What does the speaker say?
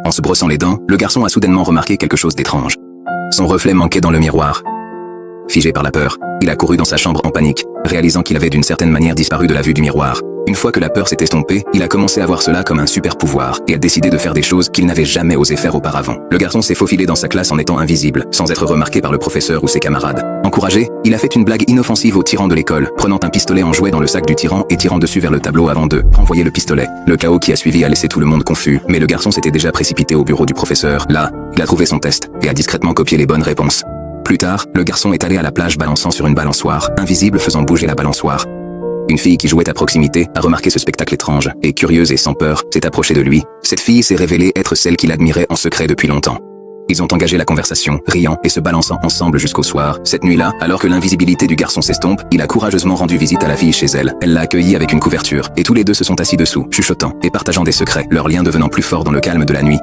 En se brossant les dents, le garçon a soudainement remarqué quelque chose d'étrange. Son reflet manquait dans le miroir. Figé par la peur, il a couru dans sa chambre en panique, réalisant qu'il avait d'une certaine manière disparu de la vue du miroir. Une fois que la peur s'est estompée, il a commencé à voir cela comme un super pouvoir et a décidé de faire des choses qu'il n'avait jamais osé faire auparavant. Le garçon s'est faufilé dans sa classe en étant invisible, sans être remarqué par le professeur ou ses camarades. Encouragé, il a fait une blague inoffensive au tyran de l'école, prenant un pistolet en jouet dans le sac du tyran et tirant dessus vers le tableau avant de renvoyer le pistolet. Le chaos qui a suivi a laissé tout le monde confus, mais le garçon s'était déjà précipité au bureau du professeur. Là, il a trouvé son test et a discrètement copié les bonnes réponses. Plus tard, le garçon est allé à la plage balançant sur une balançoire, invisible faisant bouger la balançoire. Une fille qui jouait à proximité a remarqué ce spectacle étrange et, curieuse et sans peur, s'est approchée de lui. Cette fille s'est révélée être celle qu'il admirait en secret depuis longtemps. Ils ont engagé la conversation, riant et se balançant ensemble jusqu'au soir. Cette nuit-là, alors que l'invisibilité du garçon s'estompe, il a courageusement rendu visite à la fille chez elle. Elle l'a accueillie avec une couverture et tous les deux se sont assis dessous, chuchotant et partageant des secrets, leur lien devenant plus fort dans le calme de la nuit.